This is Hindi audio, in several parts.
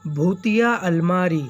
भूतिया अलमारी।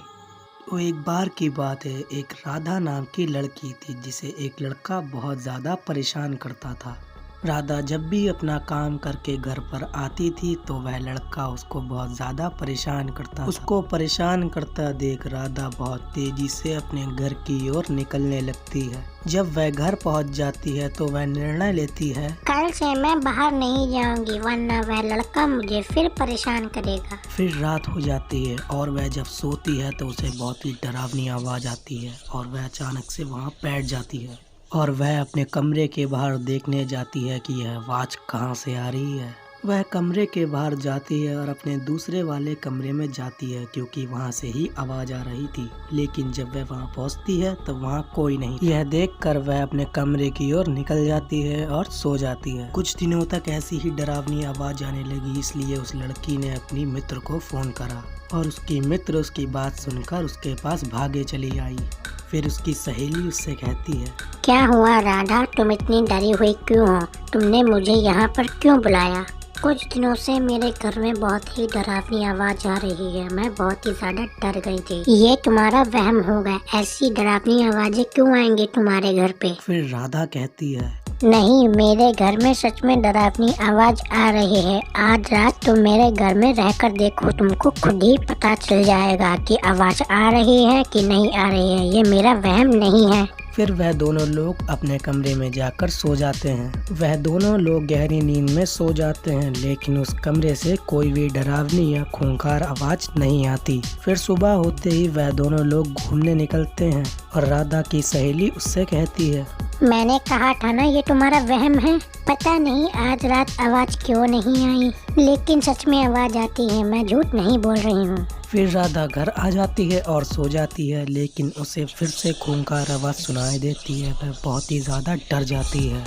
वो एक बार की बात है, एक राधा नाम की लड़की थी जिसे एक लड़का बहुत ज़्यादा परेशान करता था। राधा जब भी अपना काम करके घर पर आती थी तो वह लड़का उसको बहुत ज़्यादा परेशान करता था। उसको परेशान करता देख राधा बहुत तेजी से अपने घर की ओर निकलने लगती है। जब वह घर पहुंच जाती है तो वह निर्णय लेती है, कल से मैं बाहर नहीं जाऊंगी वरना वह लड़का मुझे फिर परेशान करेगा। फिर रात हो जाती है और वह जब सोती है तो उसे बहुत ही डरावनी आवाज़ आती है और वह अचानक से वहाँ बैठ जाती है और वह अपने कमरे के बाहर देखने जाती है कि यह आवाज़ कहाँ से आ रही है। वह कमरे के बाहर जाती है और अपने दूसरे वाले कमरे में जाती है क्योंकि वहाँ से ही आवाज़ आ रही थी, लेकिन जब वह वहाँ पहुँचती है तो वहाँ कोई नहीं। यह देखकर वह अपने कमरे की ओर निकल जाती है और सो जाती है। कुछ दिनों तक ऐसी ही डरावनी आवाज़ आने लगी, इसलिए उस लड़की ने अपनी मित्र को फ़ोन करा और उसकी मित्र उसकी बात सुनकर उसके पास भागे चली आई। फिर उसकी सहेली उससे कहती है, क्या हुआ राधा, तुम इतनी डरी हुई क्यों हो? तुमने मुझे यहाँ पर क्यों बुलाया? कुछ दिनों से मेरे घर में बहुत ही डरावनी आवाज आ रही है। मैं बहुत ही ज्यादा डर गई थी। ये तुम्हारा वहम होगा। ऐसी डरावनी आवाजें क्यों आएंगी तुम्हारे घर पे? फिर राधा कहती है, नहीं, मेरे घर में सच में डरावनी आवाज आ रही है। आज रात तुम मेरे घर में रहकर देखो, तुमको खुद ही पता चल जाएगा कि आवाज आ रही है कि नहीं आ रही है। ये मेरा वहम नहीं है। फिर वह दोनों लोग अपने कमरे में जाकर सो जाते हैं। वह दोनों लोग गहरी नींद में सो जाते हैं, लेकिन उस कमरे से कोई भी डरावनी या खूंखार आवाज नहीं आती। फिर सुबह होते ही वह दोनों लोग घूमने निकलते हैं और राधा की सहेली उससे कहती है, मैंने कहा था ना ये तुम्हारा वहम है। पता नहीं आज रात आवाज क्यों नहीं आई, लेकिन सच में आवाज आती है। मैं झूठ नहीं बोल रही हूँ। फिर राधा घर आ जाती है और सो जाती है, लेकिन उसे फिर से खूंखार आवाज़ सुनाई देती है। वह बहुत ही ज़्यादा डर जाती है।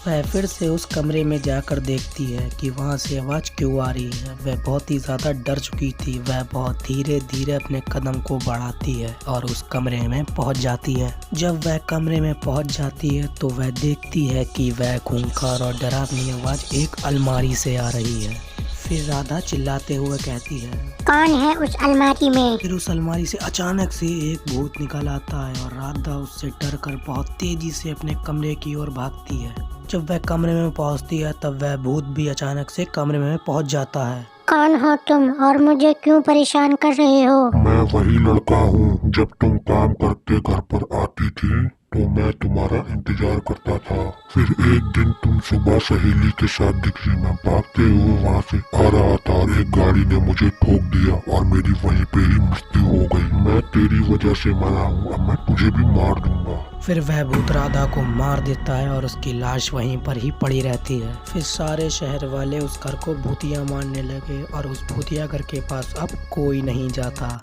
वह फिर से उस कमरे में जाकर देखती है कि वहाँ से आवाज़ क्यों आ रही है। वह बहुत ही ज़्यादा डर चुकी थी। वह बहुत धीरे धीरे अपने कदम को बढ़ाती है और उस कमरे में पहुँच जाती है। जब वह कमरे में पहुँच जाती है तो वह देखती है कि वह खूंखार और डरावनी आवाज़ एक अलमारी से आ रही है। फिर राधा चिल्लाते हुए कहती है, कौन है उस अलमारी में? फिर उस अलमारी से अचानक से एक भूत निकल आता है और राधा उससे डरकर बहुत तेजी से अपने कमरे की ओर भागती है। जब वह कमरे में पहुंचती है तब वह भूत भी अचानक से कमरे में पहुंच जाता है। कौन हो तुम और मुझे क्यों परेशान कर रहे हो? मैं वही लड़का हूँ। जब तुम काम करके घर पर आती थी तो मैं तुम्हारा इंतजार करता था। फिर एक दिन तुम सुबह सहेली के साथ दिखी। मैं भागते हुए वहाँ से आ रहा था और एक गाड़ी ने मुझे ठोक दिया और मेरी वहीं पे ही मृत्यु हो गई। मैं तेरी वजह से मरा हूँ, अब मैं तुझे भी मार दूंगा। फिर वह भूत राधा को मार देता है और उसकी लाश वहीं पर ही पड़ी रहती है। फिर सारे शहर वाले उस घर को भूतिया मारने लगे और उस भूतिया घर के पास अब कोई नहीं जाता।